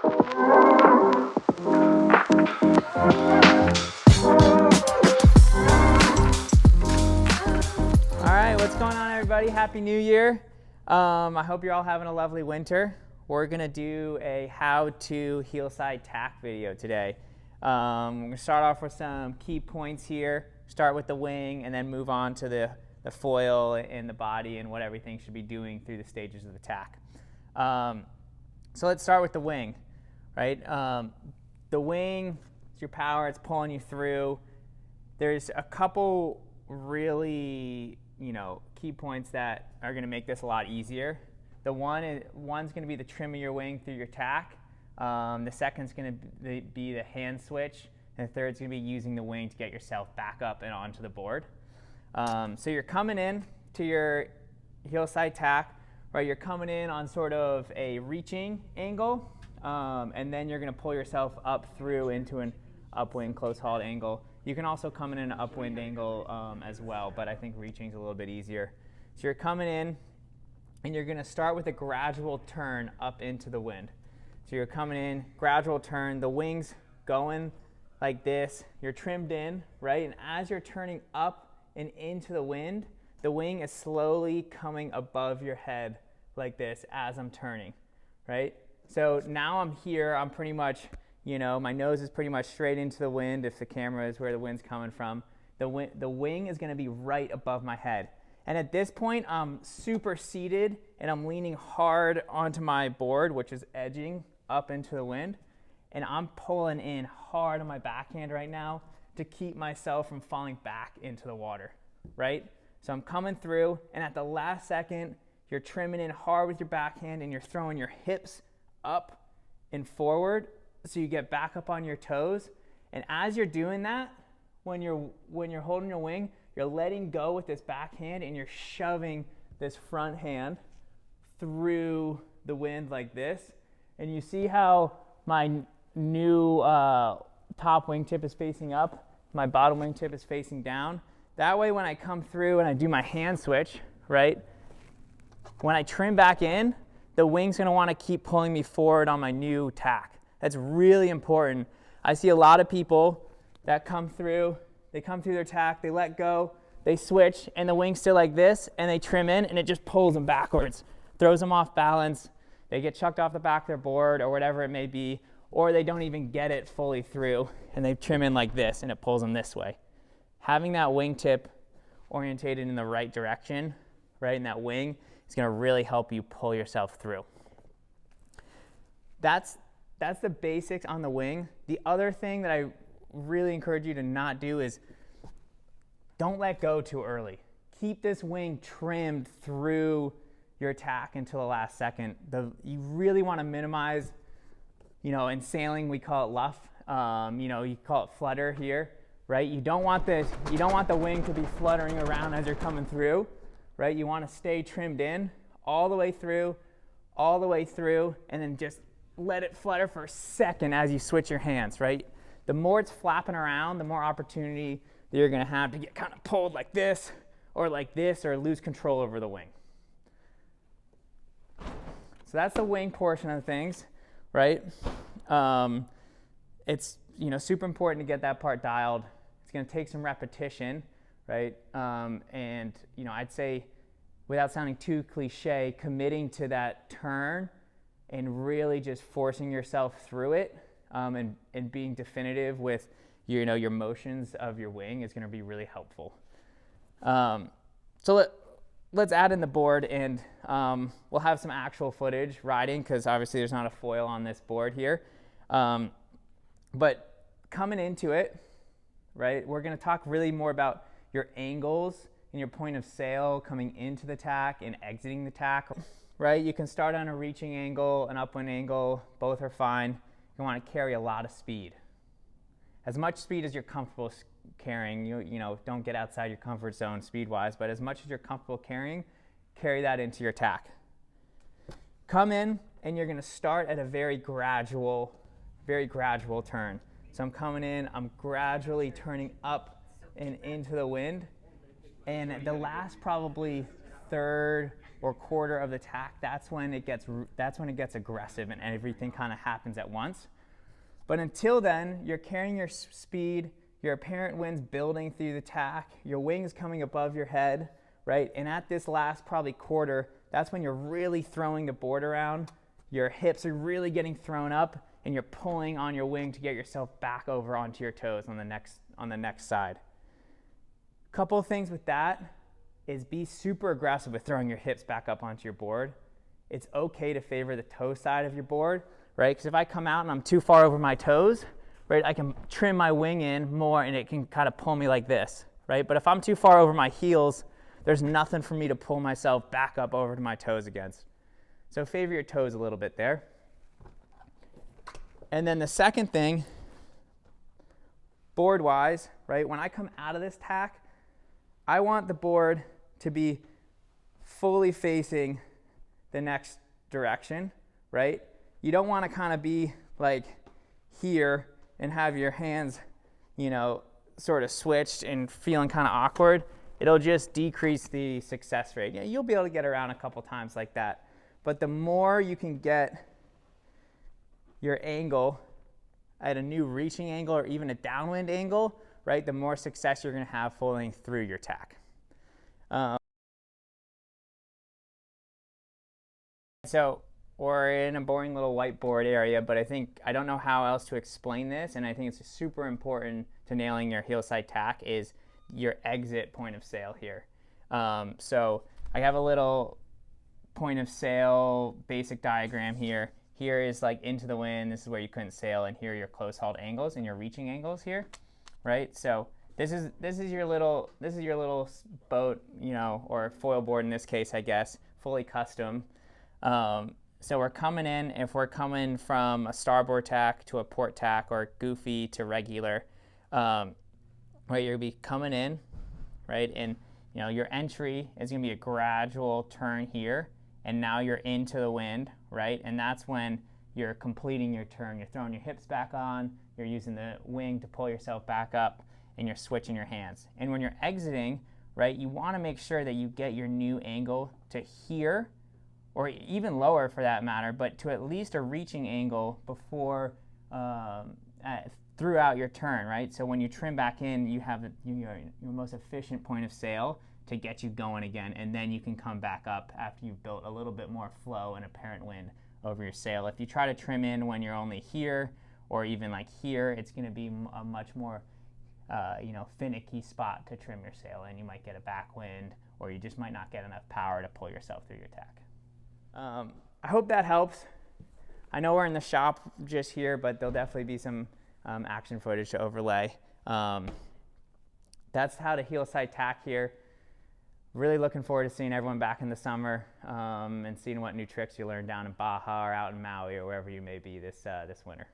What's going on, everybody? Happy New Year. I hope you're all having a lovely winter. We're going to do a how-to heel side tack video today. We're going to start off with some key points here, start with the wing, and then move on to the foil and the body and what everything should be doing through the stages of the tack. So let's start with the wing, right? The wing is your power. It's pulling you through. There's a couple really key points that are going to make this a lot easier. One's going to be the trim of your wing through your tack. The second's going to be the hand switch, and the third's going to be using the wing to get yourself back up and onto the board. So you're coming in to your heel side tack, right? You're coming in on sort of a reaching angle, and then you're going to pull yourself up through into an upwind close hauled angle. You can also come in an upwind angle as well, but I think reaching is a little bit easier. So you're coming in, and you're going to start with a gradual turn up into the wind. So you're coming in, gradual turn, the wing's going like this. You're trimmed in, right? And as you're turning up and into the wind, the wing is slowly coming above your head like this as I'm turning, right? So now I'm here, I'm pretty much, my nose is pretty much straight into the wind if the camera is where the wind's coming from. The wing is going to be right above my head. And at this point, I'm super seated and I'm leaning hard onto my board, which is edging up into the wind. And I'm pulling in hard on my backhand right now to keep myself from falling back into the water, right? So I'm coming through, and at the last second, you're trimming in hard with your backhand and you're throwing your hips up and forward so you get back up on your toes. And as you're doing that, when you're holding your wing, you're letting go with this backhand and you're shoving this front hand through the wind like this. And you see how my new top wingtip is facing up, my bottom wingtip is facing down. That way when I come through and I do my hand switch, right, when I trim back in, the wing's going to want to keep pulling me forward on my new tack. That's really important. I see a lot of people that come through, they come through their tack, they let go, they switch, and the wing's still like this, and they trim in, and it just pulls them backwards, throws them off balance. They get chucked off the back of their board or whatever it may be, or they don't even get it fully through, and they trim in like this, and it pulls them this way. Having that wingtip orientated in the right direction, right, in that wing, is going to really help you pull yourself through. That's the basics on the wing. The other thing that I really encourage you to not do is don't let go too early. Keep this wing trimmed through your tack until the last second. You really want to minimize, in sailing we call it luff. You call it flutter here, right? You don't want the wing to be fluttering around as you're coming through, right? You want to stay trimmed in all the way through, and then just let it flutter for a second as you switch your hands, right? The more it's flapping around, the more opportunity that you're going to have to get kind of pulled like this, or lose control over the wing. So that's the wing portion of things, right? It's super important to get that part dialed. It's going to take some repetition, right? And I'd say, without sounding too cliche, committing to that turn and really just forcing yourself through it, and being definitive with your motions of your wing is going to be really helpful. So let's add in the board, and we'll have some actual footage riding, because obviously there's not a foil on this board here. But coming into it, right, we're going to talk really more about your angles and your point of sail coming into the tack and exiting the tack, right? You can start on a reaching angle, an upwind angle, both are fine. You want to carry a lot of speed. As much speed as you're comfortable carrying. Don't get outside your comfort zone speed-wise, but as much as you're comfortable carrying, carry that into your tack. Come in, and you're going to start at a very gradual turn. So I'm coming in, I'm gradually turning up and into the wind, and the last probably third or quarter of the tack, that's when it gets aggressive and everything kind of happens at once. But until then, you're carrying your speed, your apparent wind's building through the tack, your wing's coming above your head, right? And at this last probably quarter, that's when you're really throwing the board around. Your hips are really getting thrown up, and you're pulling on your wing to get yourself back over onto your toes on the next side. Couple of things with that is be super aggressive with throwing your hips back up onto your board. It's okay to favor the toe side of your board, right? Because if I come out and I'm too far over my toes, right, I can trim my wing in more and it can kind of pull me like this, right? But if I'm too far over my heels, there's nothing for me to pull myself back up over to my toes against. So favor your toes a little bit there. And then the second thing, board-wise, right, when I come out of this tack, I want the board to be fully facing the next direction, right? You don't want to kind of be like here and have your hands, you know, sort of switched and feeling kind of awkward. It'll just decrease the success rate. You know, you'll be able to get around a couple times like that. But the more you can get your angle at a new reaching angle or even a downwind angle, right, the more success you're going to have following through your tack. So we're in a boring little whiteboard area, but I don't know how else to explain this, and I think it's super important to nailing your heel side tack is your exit point of sail here. So I have a little point of sail basic diagram here. Here is like into the wind, this is where you couldn't sail, and here are your close hauled angles and your reaching angles here, right? So this is your little boat, you know, or foil board in this case, I guess, fully custom. So we're coming in, if we're coming from a starboard tack to a port tack or goofy to regular, right, you're gonna be coming in, right, and you know your entry is gonna be a gradual turn here, and now you're into the wind, right, and that's when you're completing your turn. You're throwing your hips back on, you're using the wing to pull yourself back up, and you're switching your hands. And when you're exiting, right, you want to make sure that you get your new angle to here, or even lower for that matter, but to at least a reaching angle before throughout your turn, right? So when you trim back in, you have your most efficient point of sail to get you going again, and then you can come back up after you've built a little bit more flow and apparent wind over your sail. If you try to trim in when you're only here, or even like here, it's going to be a much more finicky spot to trim your sail in. You might get a backwind, or you just might not get enough power to pull yourself through your tack. I hope that helps. I know we're in the shop just here, but there'll definitely be some action footage to overlay. That's how to heel side tack here. Really looking forward to seeing everyone back in the summer and seeing what new tricks you learn down in Baja or out in Maui or wherever you may be this winter.